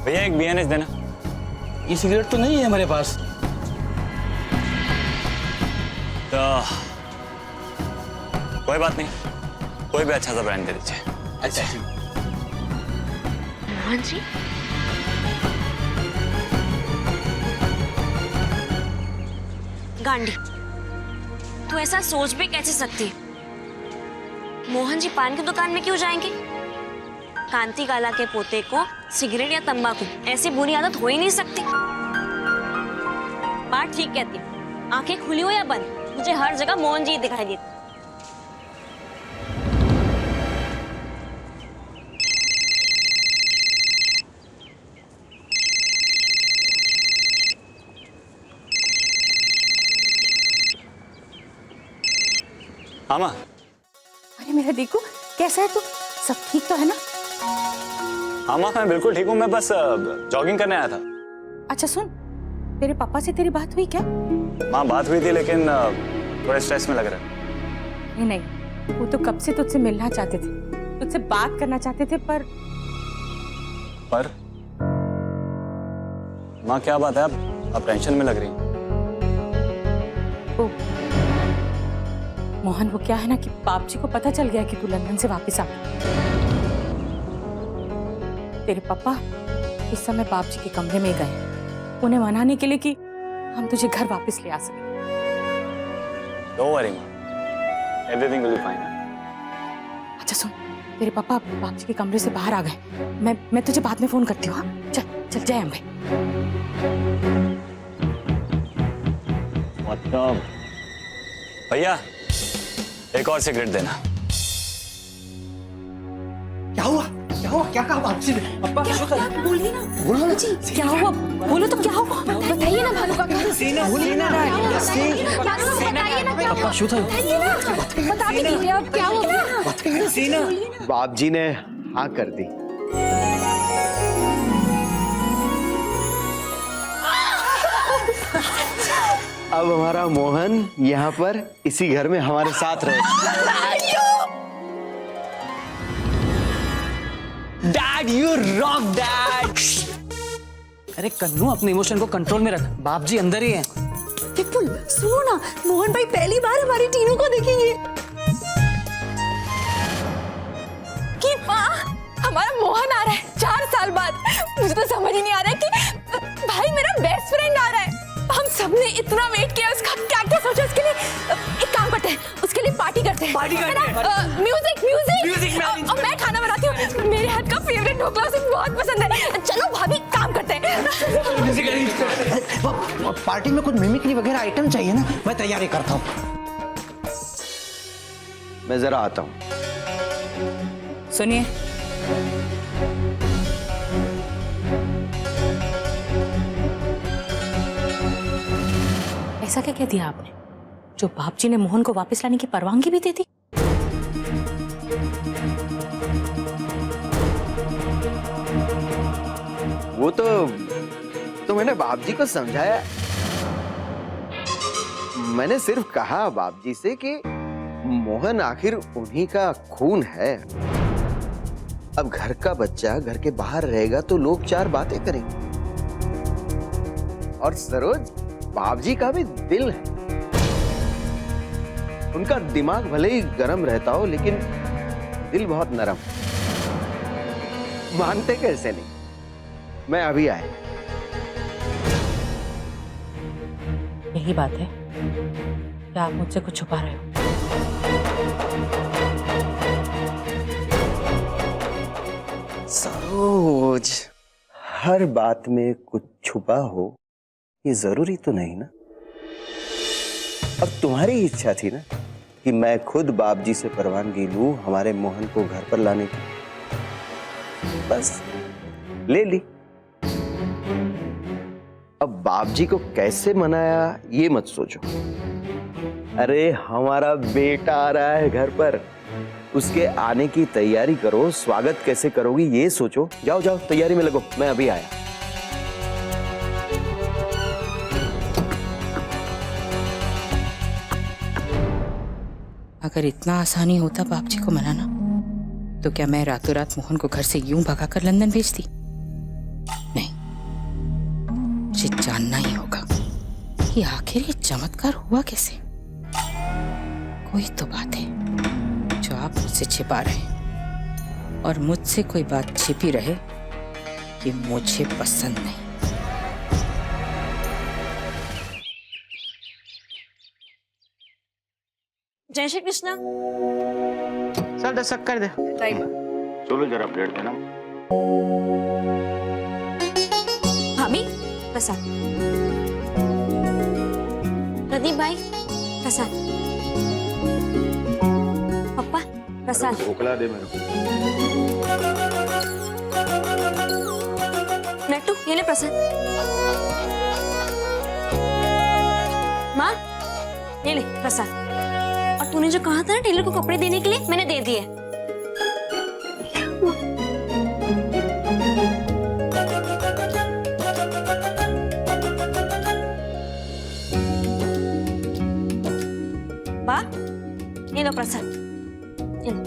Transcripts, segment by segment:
भैया एक बीएनएस देना। ये सिगरेट तो नहीं है हमारे पास। तो कोई बात नहीं, कोई भी अच्छा सा ब्रांड दे दीजिए। अच्छा मोहन जी, गांडी, तू ऐसा सोच भी कैसे सकती? मोहन जी पान की दुकान में क्यों जाएंगे? कांति काला के पोते को सिगरेट या तंबाकू ऐसी बुरी आदत हो ही नहीं सकती। बात ठीक कहती, आंखें खुली हो या बंद, मुझे हर जगह मोहन जी दिखाई देते। हाँ माँ। अरे मेरा देखो, कैसा है तू? सब ठीक तो है ना? हाँ माँ, मैं बिल्कुल ठीक हूँ। मैं बस जॉगिंग करने आया था। अच्छा सुन, तेरे पापा से तेरी बात हुई क्या? माँ बात हुई थी, लेकिन थोड़े स्ट्रेस में लग रहा है। नहीं, वो तो कब से तुझसे मिलना चाहते थे, तुझसे बात करना चाहते थे, पर माँ क्या बात है, आप टेंशन में लग रही हैं। ओ, मोहन, वो क्या है ना कि बाप जी को पता चल गया कि तू लंदन से वापस आ गया। तेरे पापा इस समय बाप जी के कमरे में गए उन्हें मनाने के लिए कि हम तुझे घर वापस ले आ सके। डोंट वरी माँ, एवरीथिंग विल बी फाइन। अच्छा सुन, तेरे पापा बाप जी के कमरे से बाहर आ गए। मैं तुझे बाद में फोन करती हूँ। हाँ? चल चल, जय अम्बे। मतलब भैया एक और सिगरेट देना। क्या हुआ? क्या हुआ? क्या कहा बाप जी ने? अब्बा बोलिए ना, बोलो ना। क्या हुआ? बोलो तो क्या हुआ? बताइए ना भानु काका। सीना बोलिए ना। अब्बा शुद्ध बता दीजिए अब क्या हुआ? सीना। बाप जी ने हाँ कर दी। अब हमारा मोहन यहाँ पर इसी घर में हमारे साथ रहे। Dad you rock dad. अरे कन्नू, अपने इमोशन को कंट्रोल में रख, बाप जी अंदर ही हैं। विपुल सुनो ना, मोहन भाई पहली बार हमारी टीनू को देखेंगे। कि माँ, हमारा मोहन आ रहा है 4 साल बाद। मुझे तो समझ ही नहीं आ रहा है कि भाई मेरा बेस्ट फ्रेंड आ रहा है। हम सबने इतना वेट किया, उसका क्या क्या सोचा। उसके लिए एक काम करते हैं, उसके लिए पार्टी करते हैं। पार्टी करते हैं। म्यूजिक म्यूजिक और मैं खाना बनाती हूँ। मेरे हाथ का फेवरेट ढोकला उसे बहुत पसंद है। चलो भाभी, काम करते हैं। पार्टी में कुछ मिमिक्री वगैरह आइटम चाहिए ना, मैं तैयारी करता हूँ। मैं जरा आता हूँ। सुनिए, ऐसा क्या कह दिया आपने जो बाप जी ने मोहन को वापस लाने की परवानगी भी दे दी? वो तो मैंने बाप जी को समझाया। मैंने सिर्फ कहा बाप जी से कि मोहन आखिर उन्हीं का खून है। अब घर का बच्चा घर के बाहर रहेगा तो लोग 4 बातें करेंगे। और सरोज, बाप जी का भी दिल है। उनका दिमाग भले ही गर्म रहता हो, लेकिन दिल बहुत नरम। मानते कैसे नहीं? मैं अभी आया। यही बात है क्या आप मुझसे कुछ छुपा रहे हो? सरोज, हर बात में कुछ छुपा हो ये जरूरी तो नहीं ना। अब तुम्हारी इच्छा थी ना कि मैं खुद बाप जी से परवानगी लूं हमारे मोहन को घर पर लाने की, बस ले ली। अब बाप जी को कैसे मनाया ये मत सोचो। अरे हमारा बेटा आ रहा है घर पर, उसके आने की तैयारी करो। स्वागत कैसे करोगी ये सोचो। जाओ जाओ, तैयारी में लगो, मैं अभी आया। अगर इतना आसानी होता बाप जी को मनाना, तो क्या मैं रातों रात मोहन को घर से यूं भगाकर लंदन भेजती? नहीं, मुझे जानना ही होगा कि आखिर ये चमत्कार हुआ कैसे। कोई तो बात है जो आप मुझसे छिपा रहे हैं, और मुझसे कोई बात छिपी रहे कि मुझे पसंद नहीं। जय श्री कृष्णा। सर 10 शक्कर दे। चलो जरा प्लेट देना। भाभी प्रसाद। प्रदीप भाई प्रसाद। पप्पा प्रसाद। ढोकला दे मेरे को। नट्टू ये ले प्रसाद। माँ ये ले प्रसाद। और तूने जो कहा था ना टेलर को कपड़े देने के लिए, मैंने दे दिए। बा ये लो प्रसाद, ये लो।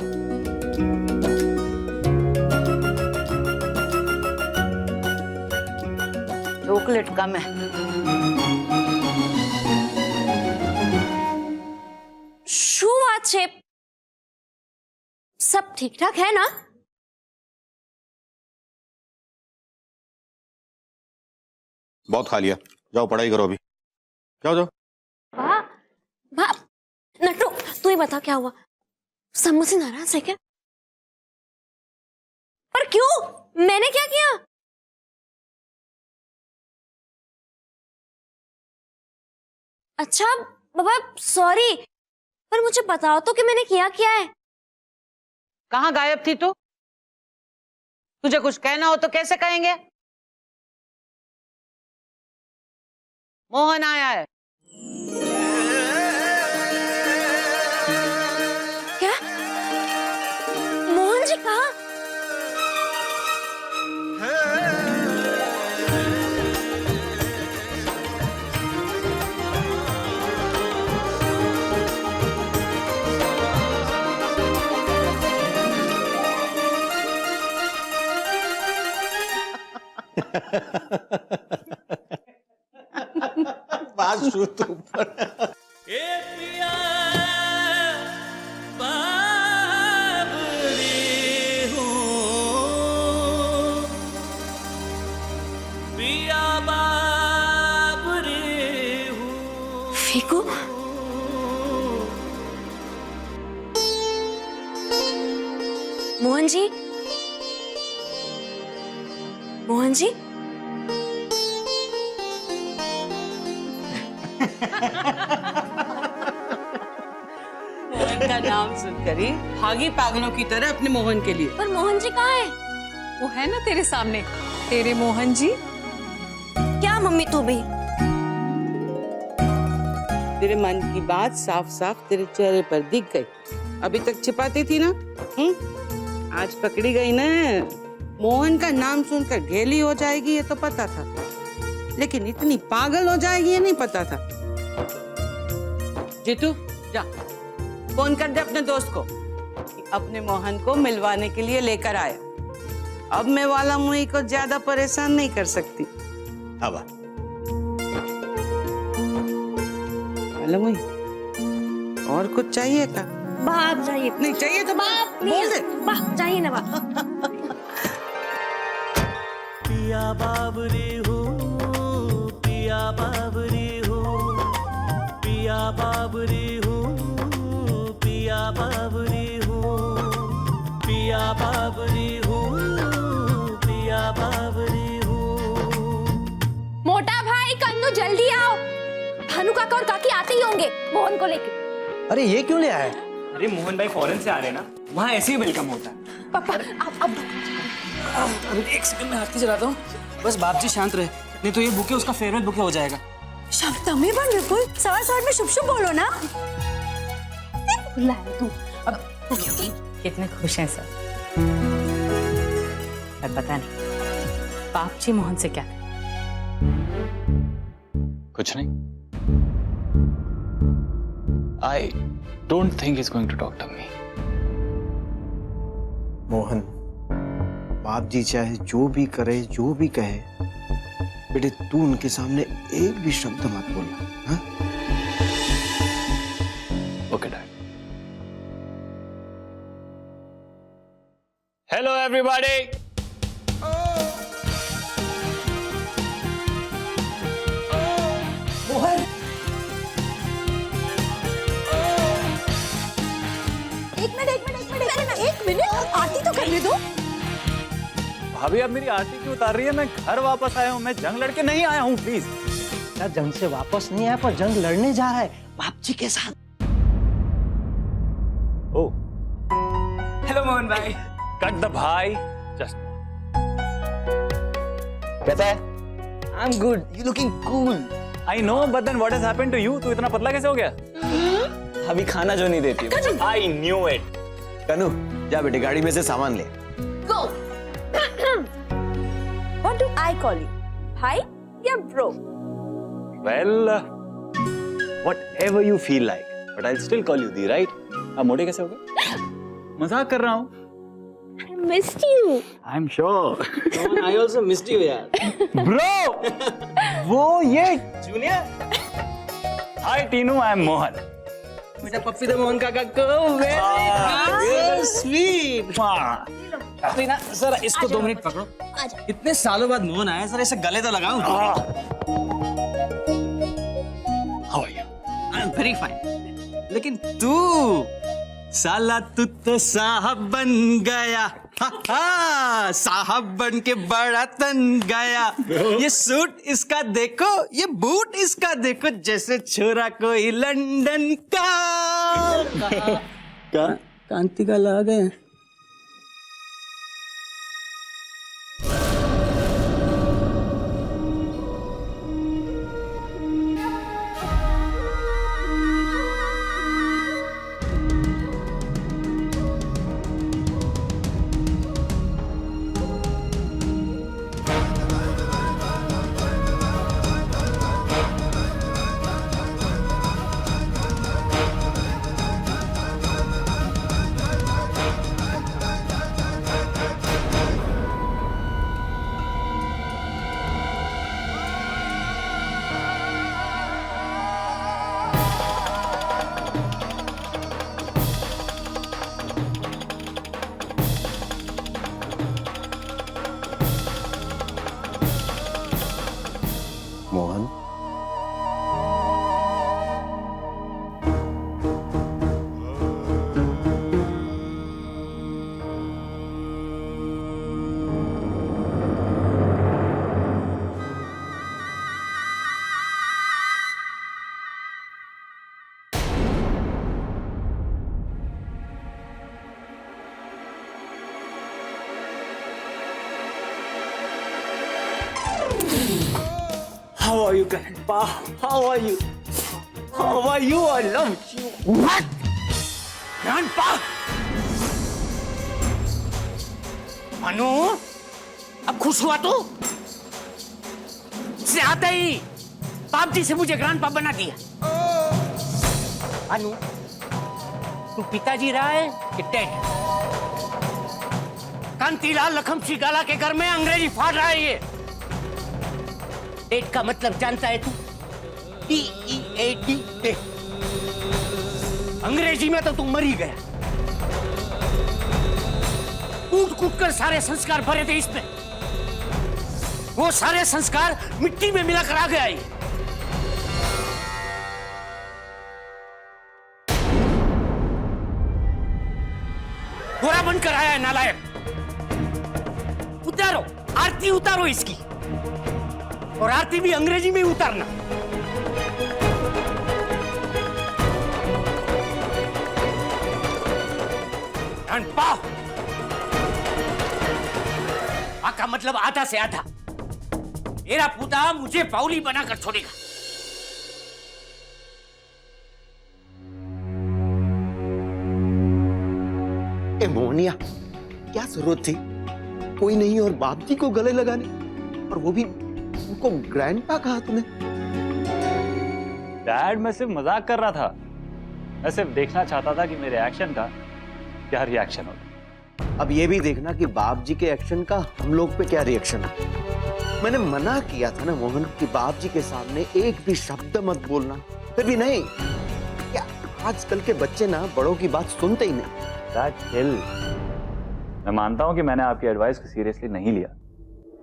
चॉकलेट कम है। શું વાત છે? सब ठीक ठाक है ना? बहुत खा लिया, जाओ पढ़ाई करो अभी। जाओ जाओ। वाह वाह, नट्टू तू ही बता क्या हुआ? सब मुझसे नाराज है क्या? पर क्यों? मैंने क्या किया? अच्छा बाबा सॉरी, पर मुझे बताओ तो कि मैंने किया क्या है? कहाँ गायब थी तू? तुझे कुछ कहना हो तो कैसे कहेंगे? मोहन आया है। क्या? मोहन जी कहाँ? बात शुरू तो ऊपर। फेंको। मोहन जी, मोहन जी, मोहन का नाम सुनकर ही भागी पागलों की तरह अपने मोहन के लिए। पर मोहन जी कहाँ है? वो है ना तेरे सामने, तेरे मोहन जी। क्या मम्मी तू भी? तेरे मन की बात साफ साफ तेरे चेहरे पर दिख गई। अभी तक छिपाती थी ना? आज पकड़ी गई ना। मोहन का नाम सुनकर ढेली हो जाएगी ये तो पता था, लेकिन इतनी पागल हो जाएगी ये नहीं पता था। जीतू जा फोन कर दे अपने दोस्त को कि अपने मोहन को मिलवाने के लिए लेकर आया। अब मैं वाला मुई को ज्यादा परेशान नहीं कर सकती। अब वाला मुई और कुछ चाहिए था? बाप जाइए। नहीं चाहिए तो बाप बोल दे। बाप जाइए ना बाप। पिया बाबरी हो, पिया बाबरी हो, पिया बाबरी हो, पिया बाबरी हो, पिया बाबरी हो, पिया बाबरी हो। मोटा भाई कन्नू जल्दी आओ, भानु काका और काकी आते ही होंगे मोहन को लेके। अरे ये क्यों ले आए? अरे मोहन भाई फॉरेन से आ रहे हैं ना, वहाँ ऐसे ही वेलकम होता है। पापा अब अभी एक सेकंड में हाथ की चलाता हूँ। बस बाप जी शांत रहे, नहीं तो ये बुके उसका फेवरेट बुके हो जाएगा। शब्द में बन बिल्कुल सवाल सवाल में शुभ शुभ बोलो ना। तू अब कितने खुश हैं सब। पर पता नहीं बाप जी मोहन से क्या करें। कुछ नहीं। I don't think he's going to talk to me. Mohan, बाप जी चाहे जो भी करे जो भी कहे, बेटे तू उनके सामने एक भी शब्द मत बोलना, हाँ? Okay dad. Hello everybody. एक मिनट आरती तो करने दो। भाभी अब मेरी आरती क्यों उतार रही है? मैं घर वापस आया हूँ, मैं जंग लड़के नहीं आया हूँ, प्लीज। क्या जंग से वापस नहीं आया, पर जंग लड़ने जा रहा है बाप जी के साथ। ओ हेलो मोहन भाई। कट द भाई, जस्ट कैसा है? I am good, you looking cool. I know, but then what has happened to you? तू इतना पतला कैसे हो गया? अभी खाना जो नहीं देती। I knew it. कनु जा बेटे गाड़ी में से सामान ले। Go. What do I call you? भाई या bro? Well whatever you feel like, but I will still call you the, right? अब मोटे कैसे हो गए? मजाक कर रहा हूँ। I missed you. I am sure. I also missed you यार। ब्रो वो ये junior. Hi Tinu, I am Mohan. बेटा पप्पी दे मोहन काका को। Very sweet. ना सर इसको 2 मिनट पकड़ो। इतने सालों बाद मोहन आया, सर इसे गले तो लगाऊं। How are you? I am very fine. लेकिन तू साला तू तो साहब बन गया। हा हा, साहब बन के बड़ा तन गया। ये सूट इसका देखो, ये बूट इसका देखो, जैसे छोरा कोई लंदन का। कांति का ला गए। Mohan How are you, Grandpa? How are you? How are you? I love you. What? Grandpa? Manu, अब खुश हुआ तू? से आते ही बाप जी से मुझे ग्रैंडपा बना दिया। मनु, तू पिताजी रहा है कि डेड? कांतीलाल लखनसी गाला के घर में अंग्रेजी फाड़ रहा है ये। डेट का मतलब जानता है तू? DEAD, date. अंग्रेजी में तो तू मर ही गया। कूट कूट कर सारे संस्कार भरे थे इसमें। वो सारे संस्कार मिट्टी में मिलाकर आ गया ये। गोरा बनकर आया है नालायक। उतारो, आरती उतारो इसकी, और आरती भी अंग्रेजी में उतारना। ग्रैंडपा, का मतलब आधा से आधा। मेरा पुता मुझे बाउली बनाकर छोड़ेगा। ए मोहनिया, क्या जरूरत थी कोई नहीं और बाप जी को गले लगाने, और वो भी उनको ग्रैंडपा कहा तुमने? डैड, मैं सिर्फ मजाक कर रहा था। मैं सिर्फ देखना चाहता था कि मेरे एक्शन का क्या रिएक्शन होगा। अब ये भी देखना कि बाप जी के एक्शन का हम लोग पे क्या रिएक्शन है। मैंने मना किया था ना मोहन कि बाप जी के सामने एक भी शब्द मत बोलना, फिर भी नहीं। क्या आजकल के बच्चे ना बड़ों की बात सुनते ही नहीं। That hill. मैं मानता हूं कि मैंने आपकी एडवाइस को सीरियसली नहीं लिया,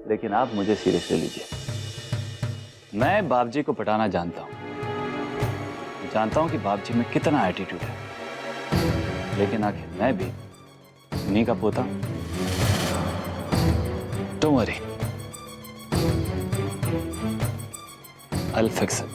लेकिन आप मुझे सीरियसली लीजिए। मैं बाप जी को पटाना जानता हूं कि बाप जी में कितना एटीट्यूड है, लेकिन आखिर मैं भी उन्हीं का पोता हूं। Don't worry, I'll fix it.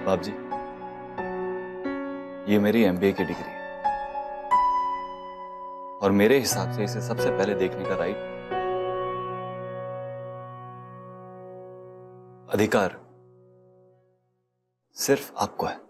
बाप जी, ये मेरी एमबीए की डिग्री है और मेरे हिसाब से इसे सबसे पहले देखने का राइट, अधिकार सिर्फ आपको है।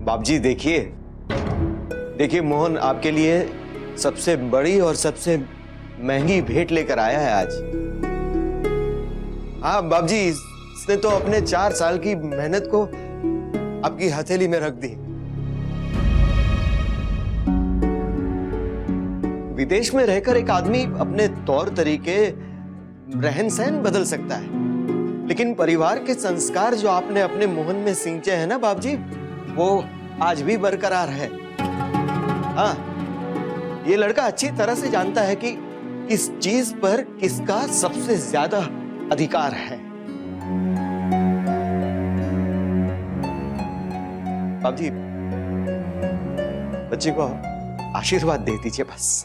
बाप जी देखिए मोहन आपके लिए सबसे बड़ी और सबसे महंगी भेंट लेकर आया है आज। हाँ बाप जी, इसने तो अपने 4 साल की मेहनत को आपकी हथेली में रख दी। विदेश में रहकर एक आदमी अपने तौर तरीके, रहन सहन बदल सकता है, लेकिन परिवार के संस्कार जो आपने अपने मोहन में सींचे हैं ना बाप जी, वो आज भी बरकरार है। हाँ, ये लड़का अच्छी तरह से जानता है कि किस चीज पर किसका सबसे ज्यादा अधिकार है। बाप जी, बच्चे को आशीर्वाद दे दीजिए बस।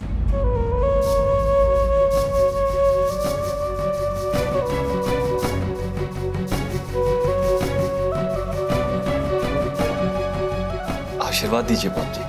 आशीर्वाद दीजिए बाप जी।